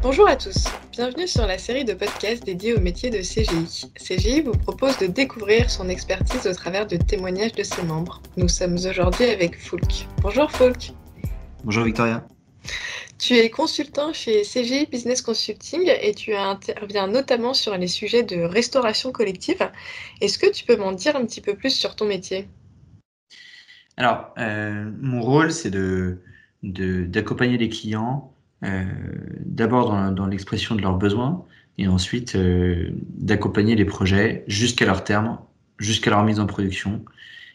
Bonjour à tous, bienvenue sur la série de podcasts dédiée au métier de CGI. CGI vous propose de découvrir son expertise au travers de témoignages de ses membres. Nous sommes aujourd'hui avec Foulk. Bonjour Foulk. Bonjour Victoria. Tu es consultant chez CGI Business Consulting et tu interviens notamment sur les sujets de restauration collective. Est-ce que tu peux m'en dire un petit peu plus sur ton métier ? Alors, mon rôle, c'est d'accompagner les clients, d'abord dans l'expression de leurs besoins, et ensuite d'accompagner les projets jusqu'à leur terme, jusqu'à leur mise en production.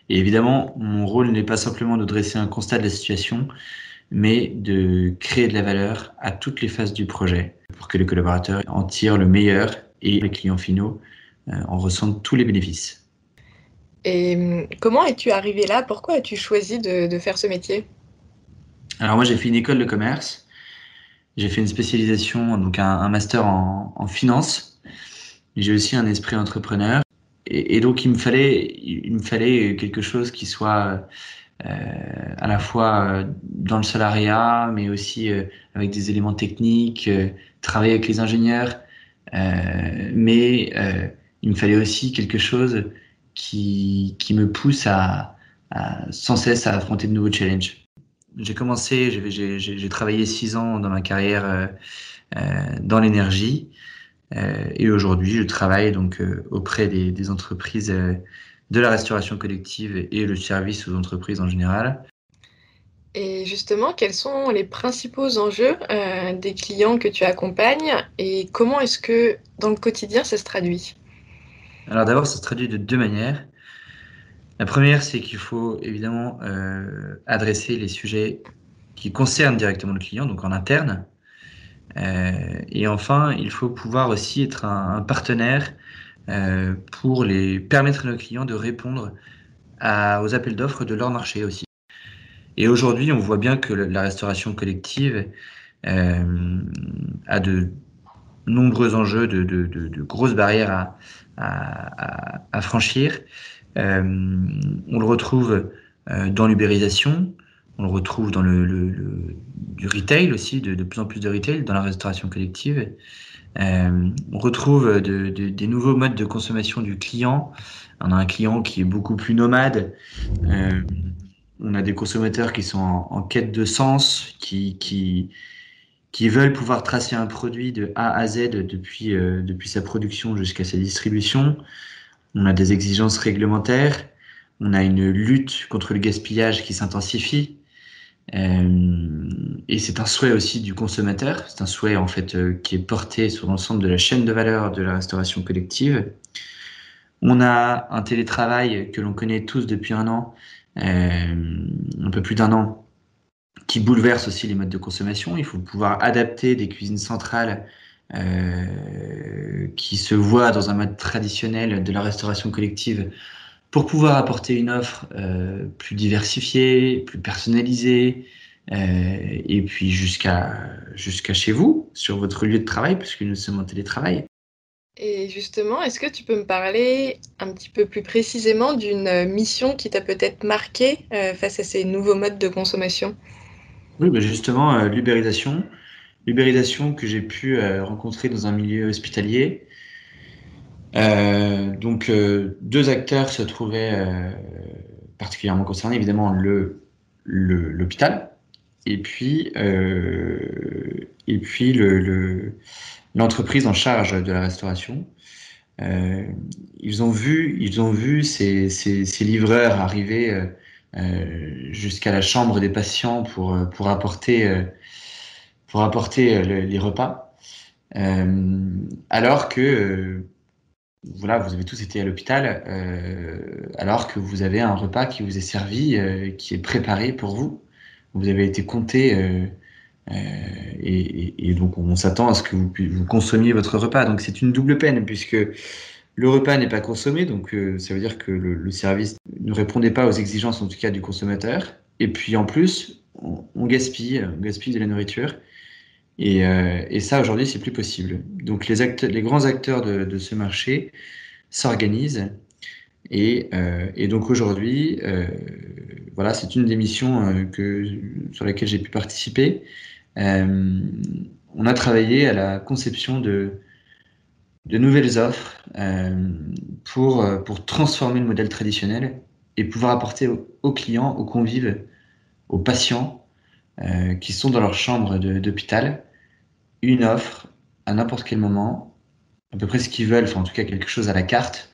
Et évidemment, mon rôle n'est pas simplement de dresser un constat de la situation, mais de créer de la valeur à toutes les phases du projet pour que les collaborateurs en tirent le meilleur et les clients finaux en ressentent tous les bénéfices. Et comment es-tu arrivé là ? Pourquoi as-tu choisi de faire ce métier ? Alors moi, j'ai fait une école de commerce. J'ai fait une spécialisation, donc un master en finance. J'ai aussi un esprit entrepreneur. Et donc, il me fallait quelque chose qui soit à la fois dans le salariat, mais aussi avec des éléments techniques, travailler avec les ingénieurs. Mais il me fallait aussi quelque chose qui me pousse sans cesse à affronter de nouveaux challenges. J'ai travaillé 6 ans dans ma carrière dans l'énergie et aujourd'hui je travaille donc auprès des entreprises de la restauration collective et le service aux entreprises en général. Et justement, quels sont les principaux enjeux des clients que tu accompagnes et comment est-ce que dans le quotidien ça se traduit ? Alors d'abord, ça se traduit de deux manières. La première, c'est qu'il faut évidemment adresser les sujets qui concernent directement le client, donc en interne. Et enfin, il faut pouvoir aussi être un partenaire pour permettre à nos clients de répondre aux appels d'offres de leur marché aussi. Et aujourd'hui, on voit bien que la restauration collective a de nombreux enjeux, de grosses barrières à franchir. On le retrouve dans l'ubérisation, on le retrouve dans du retail aussi, de plus en plus de retail dans la restauration collective. On retrouve des nouveaux modes de consommation du client. On a un client qui est beaucoup plus nomade. Euh, on a des consommateurs qui sont en quête de sens, qui veulent pouvoir tracer un produit de A à Z depuis sa production jusqu'à sa distribution. On a des exigences réglementaires. On a une lutte contre le gaspillage qui s'intensifie. Et c'est un souhait aussi du consommateur. C'est un souhait en fait qui est porté sur l'ensemble de la chaîne de valeur de la restauration collective. On a un télétravail que l'on connaît tous depuis un an, un peu plus d'un an, qui bouleverse aussi les modes de consommation. Il faut pouvoir adapter des cuisines centrales qui se voient dans un mode traditionnel de la restauration collective pour pouvoir apporter une offre plus diversifiée, plus personnalisée, et puis jusqu'à chez vous, sur votre lieu de travail, puisque nous sommes en télétravail. Et justement, est-ce que tu peux me parler un petit peu plus précisément d'une mission qui t'a peut-être marqué face à ces nouveaux modes de consommation ? Oui, bah justement, l'ubérisation que j'ai pu rencontrer dans un milieu hospitalier. Deux acteurs se trouvaient particulièrement concernés, évidemment l'hôpital et puis l'entreprise en charge de la restauration. Ils ont vu ces livreurs arriver jusqu'à la chambre des patients pour apporter les repas, alors que voilà, vous avez tous été à l'hôpital, alors que vous avez un repas qui vous est servi, qui est préparé pour vous. Vous avez été compté, et donc on s'attend à ce que vous consommiez votre repas. Donc c'est une double peine puisque le repas n'est pas consommé, donc ça veut dire que le service ne répondait pas aux exigences, en tout cas du consommateur. Et puis en plus, on gaspille de la nourriture. Et ça, aujourd'hui, c'est plus possible. Donc les grands acteurs de ce marché s'organisent. Et donc aujourd'hui, c'est une des missions sur laquelle j'ai pu participer. Euh, on a travaillé à la conception de nouvelles offres pour transformer le modèle traditionnel et pouvoir apporter aux clients, aux convives, aux patients qui sont dans leur chambre d'hôpital une offre à n'importe quel moment, à peu près ce qu'ils veulent, enfin en tout cas quelque chose à la carte.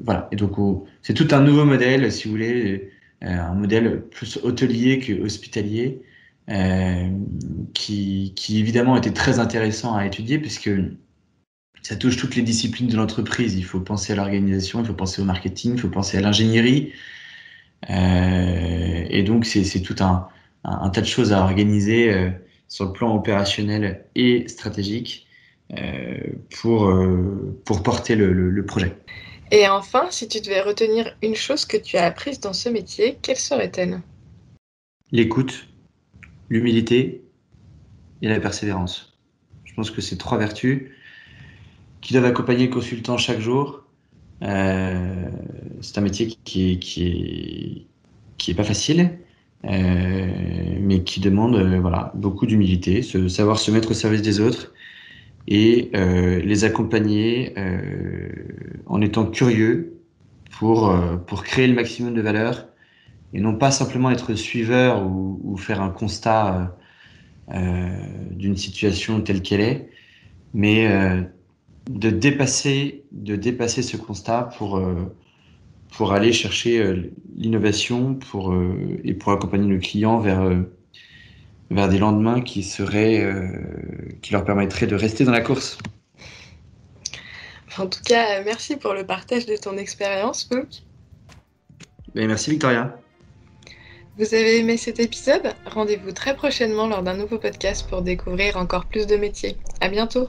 Voilà, et donc c'est tout un nouveau modèle, si vous voulez, un modèle plus hôtelier que hospitalier, qui évidemment était très intéressant à étudier puisque ça touche toutes les disciplines de l'entreprise. Il faut penser à l'organisation, il faut penser au marketing, il faut penser à l'ingénierie. Et donc, c'est tout un tas de choses à organiser sur le plan opérationnel et stratégique pour porter le projet. Et enfin, si tu devais retenir une chose que tu as apprise dans ce métier, quelle serait-elle? L'écoute, l'humilité et la persévérance. Je pense que c'est 3 vertus qui doivent accompagner le consultant chaque jour. C'est un métier qui est pas facile, mais qui demande voilà, beaucoup d'humilité, savoir se mettre au service des autres et les accompagner en étant curieux pour créer le maximum de valeur et non pas simplement être suiveur ou faire un constat d'une situation telle qu'elle est, mais de dépasser ce constat pour aller chercher l'innovation et pour accompagner le client vers des lendemains qui leur permettraient de rester dans la course. En tout cas, merci pour le partage de ton expérience, Luc. Merci Victoria. Vous avez aimé cet épisode? Rendez-vous très prochainement lors d'un nouveau podcast pour découvrir encore plus de métiers. À bientôt!